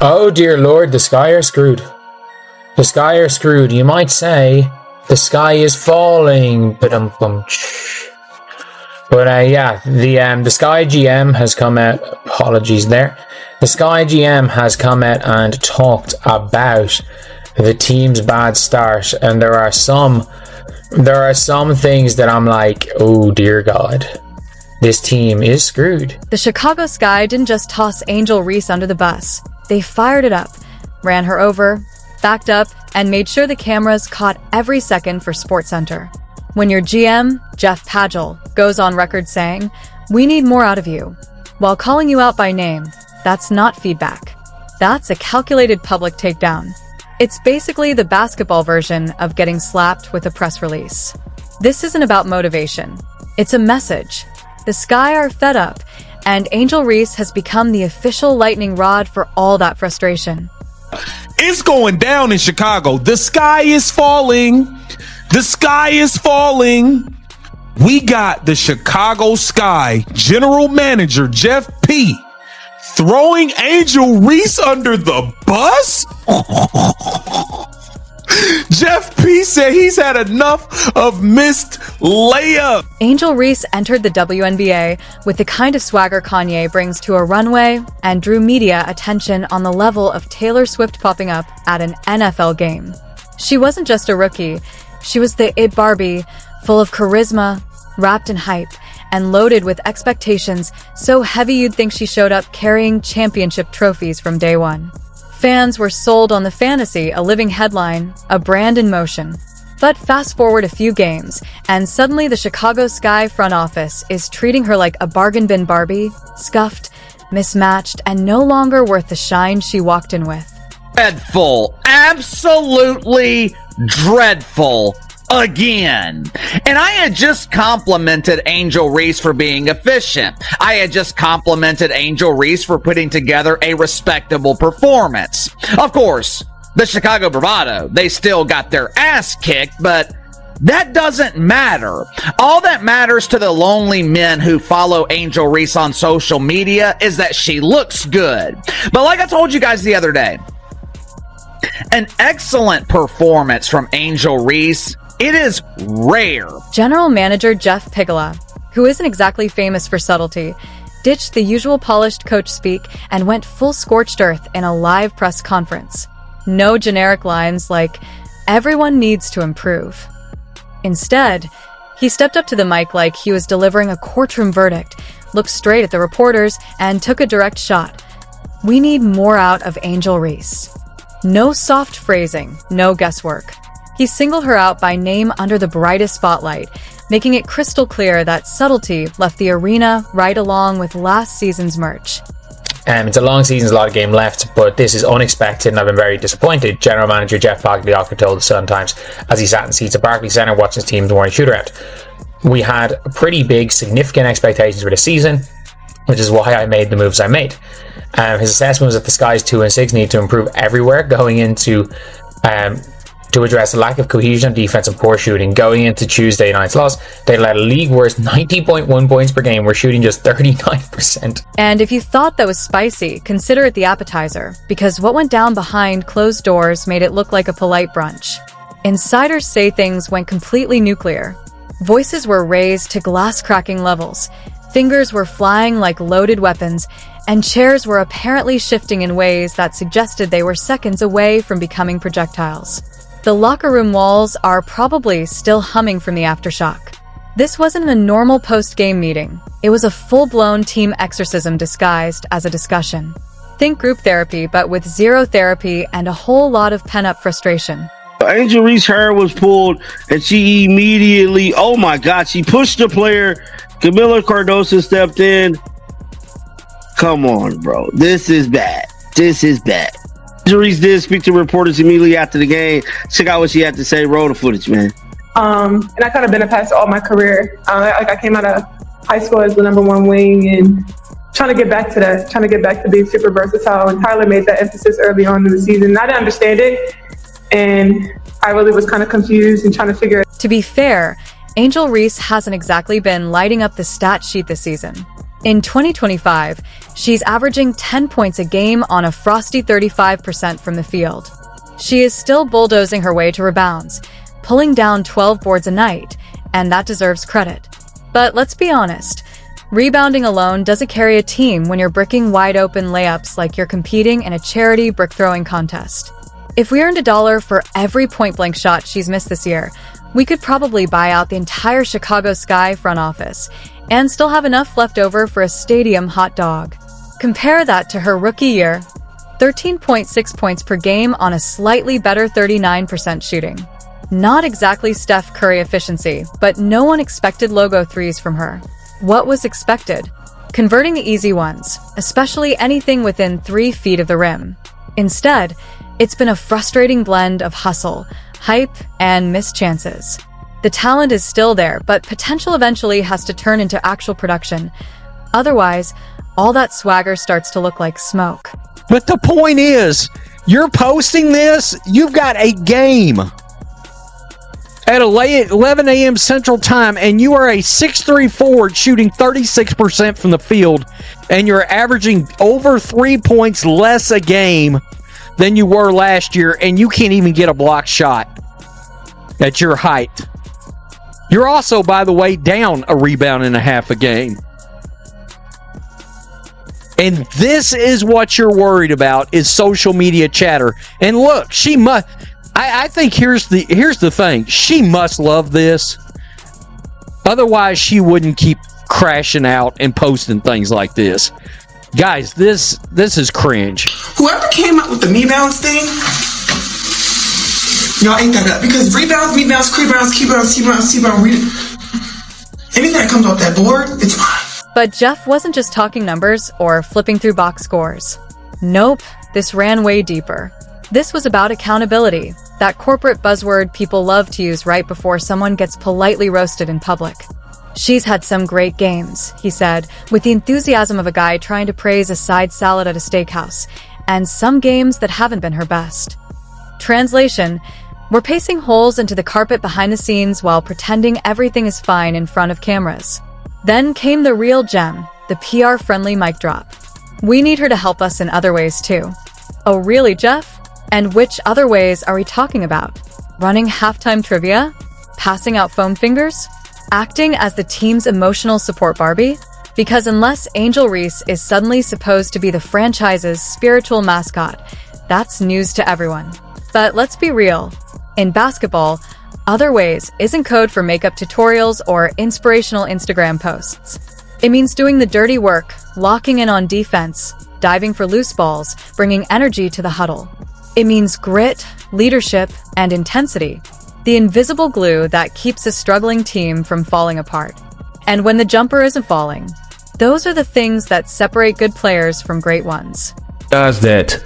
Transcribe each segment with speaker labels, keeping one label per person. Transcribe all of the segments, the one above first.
Speaker 1: Oh dear Lord, the Sky are screwed. The Sky are screwed. You might say the sky is falling. But yeah, the Sky GM has come out. Apologies there. The Sky GM has come out and talked about the team's bad start, and there are some things that I'm like, oh dear God, this team is screwed.
Speaker 2: The Chicago Sky didn't just toss Angel Reese under the bus. They fired it up, ran her over, backed up, and made sure the cameras caught every second for SportsCenter. When your GM, Jeff Pagliocca, goes on record saying, "We need more out of you," while calling you out by name, that's not feedback. That's a calculated public takedown. It's basically the basketball version of getting slapped with a press release. This isn't about motivation. It's a message. The Sky are fed up, and Angel Reese has become the official lightning rod for all that frustration.
Speaker 3: It's going down in Chicago. The sky is falling. The sky is falling. We got the Chicago Sky general manager, Jeff P., throwing Angel Reese under the bus? Jeff P. said he's had enough of missed layup.
Speaker 2: Angel Reese entered the WNBA with the kind of swagger Kanye brings to a runway and drew media attention on the level of Taylor Swift popping up at an NFL game. She wasn't just a rookie. She was the It Barbie, full of charisma, wrapped in hype, and loaded with expectations so heavy you'd think she showed up carrying championship trophies from day one. Fans were sold on the fantasy, a living headline, a brand in motion. But fast forward a few games, and suddenly the Chicago Sky front office is treating her like a bargain bin Barbie, scuffed, mismatched, and no longer worth the shine she walked in with.
Speaker 4: Dreadful. Absolutely dreadful. Again. And I had just complimented Angel Reese for being efficient. I had just complimented Angel Reese for putting together a respectable performance. Of course, the Chicago Bravado, they still got their ass kicked, but that doesn't matter. All that matters to the lonely men who follow Angel Reese on social media is that she looks good. But like I told you guys the other day, an excellent performance from Angel Reese, it is rare.
Speaker 2: General Manager Jeff Pagliocca, who isn't exactly famous for subtlety, ditched the usual polished coach speak and went full scorched earth in a live press conference. No generic lines like, "Everyone needs to improve." Instead, he stepped up to the mic like he was delivering a courtroom verdict, looked straight at the reporters, and took a direct shot. We need more out of Angel Reese. No soft phrasing, no guesswork. He singled her out by name under the brightest spotlight, making it crystal clear that subtlety left the arena right along with last season's merch.
Speaker 1: It's a long season, there's a lot of game left, but this is unexpected and I've been very disappointed. General Manager Jeff Pagliocca told the Sun Times as he sat in seats at Barclays Center watching his team's morning shoot-around. We had pretty big, significant expectations for the season, which is why I made the moves I made. His assessment was that the Sky's 2-6 need to improve everywhere going into to address the lack of cohesion on defense and poor shooting. Going into Tuesday night's loss, they let a league worst 90.1 points per game. We're shooting just 39%.
Speaker 2: And if you thought that was spicy, consider it the appetizer, because what went down behind closed doors made it look like a polite brunch. Insiders say things went completely nuclear. Voices were raised to glass-cracking levels. Fingers were flying like loaded weapons, and chairs were apparently shifting in ways that suggested they were seconds away from becoming projectiles. The locker room walls are probably still humming from the aftershock. This wasn't a normal post-game meeting. It was a full-blown team exorcism disguised as a discussion. Think group therapy, but with zero therapy and a whole lot of pent-up frustration.
Speaker 5: Angel Reese's hair was pulled, and she immediately, oh my God, she pushed the player. Camila Cardoso stepped in. Come on, bro. This is bad. This is bad. Angel Reese did speak to reporters immediately after the game. Check out what she had to say. Roll the footage, man.
Speaker 6: And I kind of been a pass all my career. I came out of high school as the #1 wing and trying to get back to that, trying to get back to being super versatile. And Tyler made that emphasis early on in the season. I didn't understand it, and I really was kind of confused and trying to figure it out.
Speaker 2: To be fair, Angel Reese hasn't exactly been lighting up the stat sheet this season. In 2025, she's averaging 10 points a game on a frosty 35% from the field. She is still bulldozing her way to rebounds, pulling down 12 boards a night, and that deserves credit. But let's be honest, rebounding alone doesn't carry a team when you're bricking wide-open layups like you're competing in a charity brick-throwing contest. If we earned $1 for every point-blank shot she's missed this year, we could probably buy out the entire Chicago Sky front office and still have enough left over for a stadium hot dog. Compare that to her rookie year, 13.6 points per game on a slightly better 39% shooting. Not exactly Steph Curry efficiency, but no one expected logo threes from her. What was expected? Converting the easy ones, especially anything within 3 feet of the rim. Instead, it's been a frustrating blend of hustle, hype, and missed chances. The talent is still there, but potential eventually has to turn into actual production. Otherwise, all that swagger starts to look like smoke.
Speaker 7: But the point is, you're posting this, you've got a game at 11 a.m. Central Time, and you are a 6'3" forward shooting 36% from the field, and you're averaging over 3 points less a game than you were last year, and you can't even get a block shot at your height. You're also, by the way, down a rebound and a half a game. And this is what you're worried about, is social media chatter. And look, she must... I think here's the thing. She must love this. Otherwise, she wouldn't keep crashing out and posting things like this. Guys, this is cringe.
Speaker 8: Whoever came up with the rebounds thing, y'all ate that up. Because rebounds, anything that comes off that board, it's mine.
Speaker 2: But Jeff wasn't just talking numbers or flipping through box scores. Nope, this ran way deeper. This was about accountability, that corporate buzzword people love to use right before someone gets politely roasted in public. She's had some great games, he said, with the enthusiasm of a guy trying to praise a side salad at a steakhouse, and some games that haven't been her best. Translation: we're pacing holes into the carpet behind the scenes while pretending everything is fine in front of cameras. Then came the real gem, the PR-friendly mic drop. We need her to help us in other ways too. Oh really, Jeff? And which other ways are we talking about? Running halftime trivia? Passing out foam fingers? Acting as the team's emotional support Barbie? Because unless Angel Reese is suddenly supposed to be the franchise's spiritual mascot, that's news to everyone. But let's be real. In basketball, other ways isn't code for makeup tutorials or inspirational Instagram posts. It means doing the dirty work, locking in on defense, diving for loose balls, bringing energy to the huddle. It means grit, leadership, and intensity, the invisible glue that keeps a struggling team from falling apart. And when the jumper isn't falling, those are the things that separate good players from great ones.
Speaker 9: Guys, that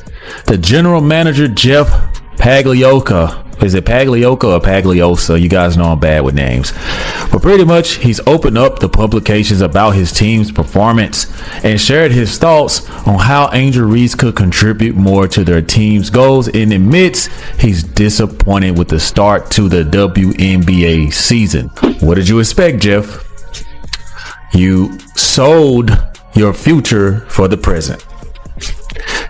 Speaker 9: the general manager, Jeff Pagliocca, is it Pagliocca or Pagliosa? You guys know I'm bad with names. But pretty much, he's opened up the publications about his team's performance and shared his thoughts on how Angel Reese could contribute more to their team's goals, and admits he's disappointed with the start to the WNBA season. What did you expect, Jeff? You sold your future for the present.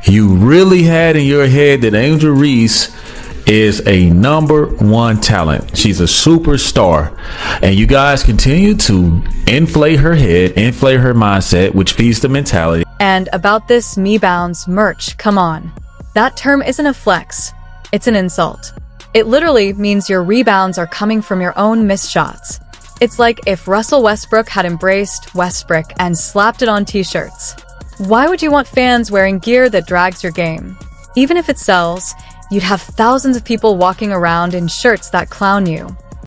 Speaker 9: You really had in your head that Angel Reese is a #1 talent. She's a superstar, and you guys continue to inflate her head, inflate her mindset, which feeds the mentality.
Speaker 2: And about this Me Bounds merch, come on. That term isn't a flex, it's an insult. It literally means your rebounds are coming from your own missed shots. It's like if Russell Westbrook had embraced Westbrook and slapped it on t-shirts. Why would you want fans wearing gear that drags your game? Even if it sells, you'd have thousands of people walking around in shirts that clown you.